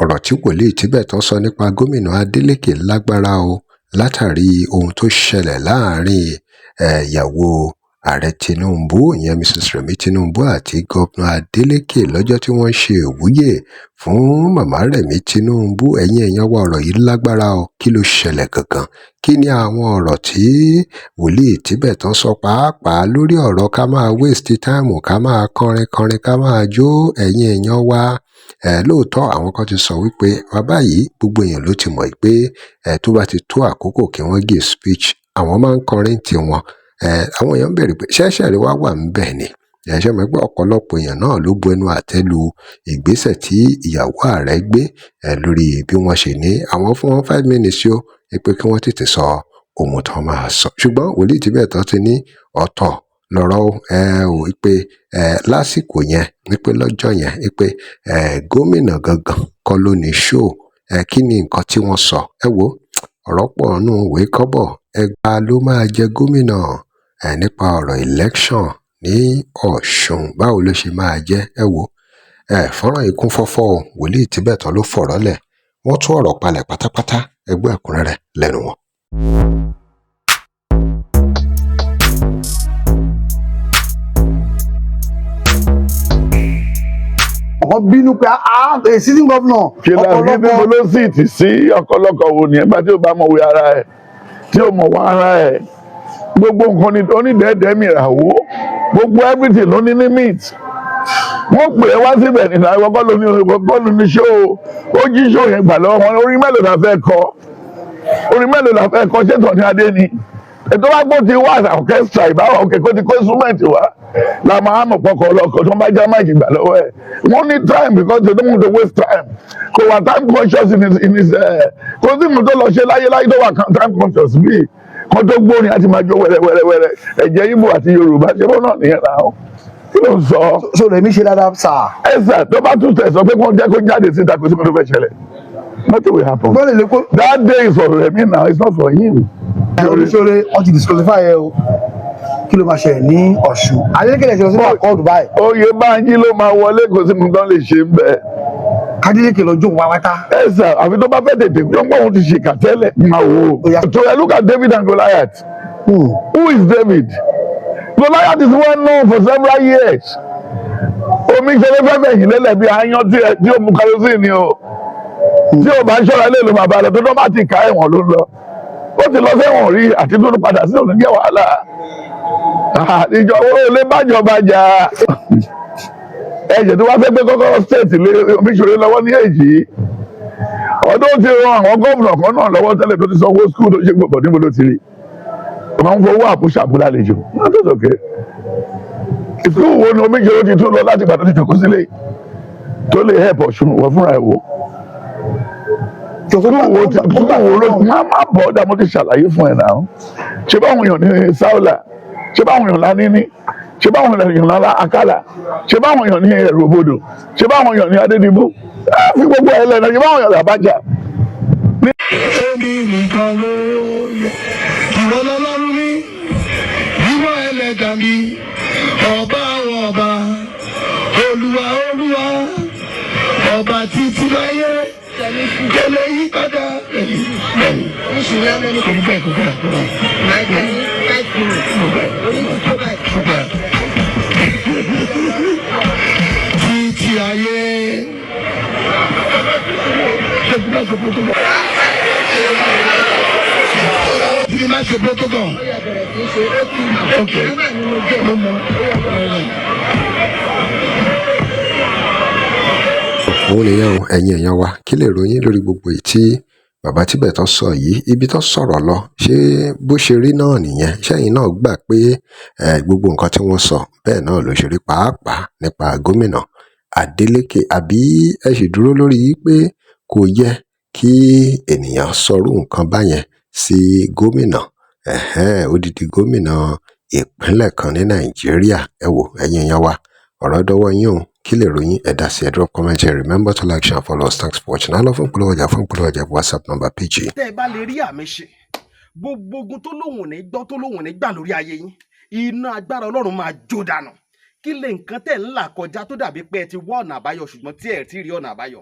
ọ̀rọ̀ tí wòlíì Tibetan sọ nípa gómìnà Adeleke lágbára o látàrí ohun tó ṣẹlẹ̀ láàrin ìyàwó ààrẹ Tinubu ìyẹn Mrs. Remi Tinubu àti gómìnà Adeleke lọ́jọ́ tí wọ́n ṣe ìwúyè fún màmá Remi Tinubu. Ẹ̀yin èèyàn wa, ọ̀rọ̀ yìí lágbára o. Kí ló ṣẹlẹ̀ gangan? Kí ni àwọn ọ̀rọ̀ tí wòlíì Tibetan sọ pàápàá lórí ọ̀rọ̀ ká máa waste time, ká máa kọrin ká máa jó? Ẹ̀yin èèyàn wa, lóòótọ́ àwọn kan ti sọ wípé bàbá yìí gbogbo èèyàn ló ti mọ̀ pé tó bá ti tó àkókò kí wọ́n give speech àwọn máa ń kọrin tiwọn. Àwọn èèyàn bẹ̀rẹ̀ pé ṣẹ́ṣẹ́ rí wá wà ń bẹ̀ ni. Ẹ̀ṣẹ́ mọ̀ pé ọ̀pọ̀lọpọ̀ èèyàn náà ló bu ẹnu àtẹ́ lu ìgbésẹ̀ tí ìyàwó ààrẹ gbé lórí bí wọ́n ṣe ní àwọn fún wọn 5 minutes yó pé kí wọ́n tètè sọ ohun tó máa sọ. Ṣùgbọ́n wòlíì Tibetan ti ní ọ̀tọ̀ lọ́rọ̀ pé lásìkò yẹn wípé lọ́jọ́ yẹn wípé gómìnà gangan kọ́ ló ní show. Kí ni nǹkan tí wọ́n sọ? Wo ọ̀rọ̀ pọ̀ nù ìwé kọ́bọ̀. Ẹgbàá ló máa jẹ gómìnà nípa ọ̀rọ̀ election ní Ọ̀ṣun. Báwo ló ṣe máa jẹ́? Wo fọ́nrán ikún fọ́fọ́ o. Wòlíì Tibetan ló fọ̀rọ̀ lẹ̀. Wọ́n tún ọ̀rọ̀ palẹ̀ pátápátá. Ẹgbẹ́ ẹ̀kúnrẹ́rẹ́ lẹ́nu wọn. wọ́n bínú pé sitting governor ọ̀pọ̀lọpọ̀ ló sì tì sí ọ̀kọ̀lọ̀kọ̀ wò ní ẹgbẹ́ tí ó bá mọ̀ wí ara ẹ̀ tí ó mọ̀ wá ara ẹ̀ gbogbo nǹkan ní onídẹ̀ẹ́dẹ́ mìràwó gbogbo everything ló ní limit. Wọ́n pè é wá síbẹ̀ nínú àwọn bọ́ọ̀lù ní ṣó ó jí ṣó yẹn gbà lọ́wọ́ wọn. Orin mélòó la fẹ́ kọ ṣé Tọ́ni Adé ni ètò wa gbọ́ ti wá orchestra ìbáwọ̀ òkè kó ti kó instrument wá la máa mọ̀ pọ̀kọ̀ ọlọ́kọ̀ tó ń bá já máìkì gbà lọ́wọ́ ẹ̀. Wọ́n ní time because they don't want to waste time. Kò wà time conscious in his kò sí mu tó lọ ṣe láyé tó wà time conscious bíi kan tó gbórin àti máa jó wẹ́rẹ́wẹ́rẹ́ ẹ̀jẹ̀ Ìgbò àti Yorùbá ṣé bó náà nìyẹn náà kí ló ń sọ. so Remi ṣe dáadáa sà. ẹ sà tó bá tún tẹ̀ sọ pé kí wọ́n jẹ́ kó jáde síta kó sí mi tó fẹ́ ṣẹlẹ̀. Nothing will happen. That day is for Remi now, it's not for him. Olùsọ̀rẹ́ wọ́n ti disqualify ẹ o. Kí ló máa ṣẹlẹ̀ ní Ọ̀ṣun? Adeleke lè ṣe lọ sí àkọọ́dù báyìí. Oyèbánjí ló máa wọlé kò sí nǹkan lè ṣe ń bẹ̀. Adeleke lọ jókòó wáwátá. Ẹ sà àfi tó bá fẹ́ tètè gbọ́n pé òun ti ṣèkà tẹ́lẹ̀ máa wò ó. So look at David and Goliath. Who is David? Goliath is well known for several years. Omi ṣẹlẹ̀ fẹ́ fẹ̀yìn lélẹ̀ bí aáyán tí ó mú kerosene ni o. Tí o bá ṣọ́ra ilé ìlú bàbá rẹ̀ tó tó bá ti ká ẹ̀wọ̀n ló lọ. Ó ti lọ sẹ́wọ̀n rí àti tó padà sí òun jẹ́ wàhálà. Ìjọba olè bájọba jà. Ẹ̀jẹ̀ tó wá fẹ́ gbé kọ́kọ́rọ́ state lé Omiṣore lọ́wọ́ ní èjì. Ọdún ti ran àwọn gómìnà kan náà lọ́wọ́ tẹ́lẹ̀ tó ti sanwó skul tó ṣe gbọ̀gbọ̀ níbo ló ti rí. Wọ́n ń fowó àpòṣàpò lálejò. Wọ́n tó sọ̀kẹ́. Ìskúù wo ni Omiṣore ti tún lọ láti gbàdúrà ti jòkó sílé tó lè help Ọ̀ṣun wọ̀ fúnra ẹ̀ wò. Máa bọ̀ ọ́dà mo ti ṣàlàyé fún ẹ náà. Ṣé báwọn èèyàn ní Sáúlà? Ṣé báwọn èèyàn lá níní? Ṣé báwọn èèyàn lá Akálà? Ṣé báwọn èèyàn ní Ẹ̀rù Òbodò? Ṣé báwọn èèyàn ní Adédìbò? Fi gbogbo ẹ̀ lẹ́nu. Ṣé báwọn èèyàn l'Àbájá? Èmi nìkan ló ìwọ lọ́lọ́run mi, ìwọ ẹlẹ́dà mi, ọba àwọn ọba, Olúwa Olúwa, ọba títí láyé. Kele yí padà. Oṣù lẹ́nu ní kò ní bẹ́ẹ̀ kò bẹ́ẹ̀ kò bẹ́ẹ̀. Títí ayé. Bí má ṣe protocol. Òun nìyẹn o, ẹ̀yin èèyàn wa, kí lè ròyìn lórí gbogbo èyí tí bàbá Tibetan sọ yìí? Ibi tó sọ̀rọ̀ lọ ṣé bó ṣe rí náà nìyẹn? Ṣẹ́yìn náà gbà pé gbogbo nǹkan tí wọ́n sọ bẹ́ẹ̀ náà ló ṣe rí pàápàá nípa gómìnà Adeleke, àbí ẹ sì dúró lórí pé kò yẹ kí ènìyàn sọrú nǹkan báyẹn sí gómìnà odidi gómìnà ìpínlẹ̀ kan ní Nàìjíríà? Ẹ wò ẹ̀yin èèyàn wa, ọ̀rọ̀ dọ́wọ́ yín o. Kí lè ròyìn ẹ̀dá sí ẹ drop comment here. Remember to like, share and follow us. Thanks for watching. I love fún polówó ọjà WhatsApp number PG. Tẹ́ ẹ bá lè rí àmì ṣe gbogbo ogun tó lóhùn ní gbọ́ tó lóhùn ní gbà lórí ayé yín, iná agbára Ọlọ́run máa jó dànù. Kí lè nǹkan tẹ́ ń là kọjá tó dàbí pé ẹ ti wá ọ̀nà àbáyọ ṣùgbọ́n tí ẹ ti rí ọ̀nà àbáyọ?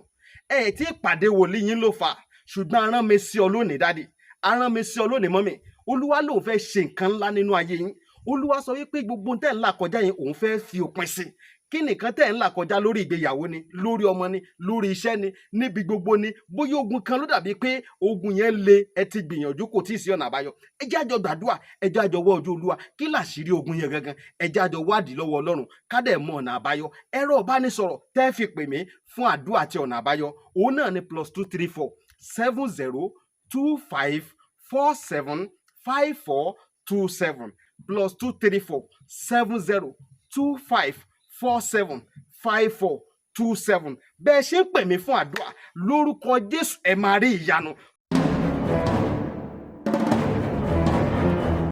ẹ tí pàdé wòlíì yín ló fà, ṣùgbọ́n arán mi sí ọ lónìí dádì, arán mi sí ọ lónìí mọ́mì. Olúwa lòun fẹ́ ṣe nǹkan ńlá nínú ayé yín. Olúwa sọ wípé gbogbo tẹ́ ń là kọjá yẹn òun fẹ́ fi òpin sí. Kí nìkan tẹ́ ń là kọjá lórí ìgbéyàwó ni, lórí ọmọ ni, lórí iṣẹ́ ni, níbi gbogbo ni, bóyá ogun kan ló dàbí pé ogun yẹn le, ẹ ti gbìyànjú kò tí ì sí ọ̀nà àbáyọ. Ẹ jẹ́ àjọ gbàdúrà, ẹ jẹ́ àjọ wá ojú Olúwa, kí làṣírí ogun yẹn gangan, ẹ jẹ́ àjọ wádìí lọ́wọ́ Ọlọ́run ká dẹ̀ mọ ọ̀nà àbáyọ. Ẹ̀rọ ìbánisọ̀rọ̀ tẹ́ fi pè mí fún àdúrà àti ọ̀nà àbáyọ òun náà ni +234 70 25 47 5427 +234 70 25 47 5427. Bẹ́ẹ̀ ṣe ń pè mí fún àdúrà lórúkọ Jésù ẹ máa rí ìyanu.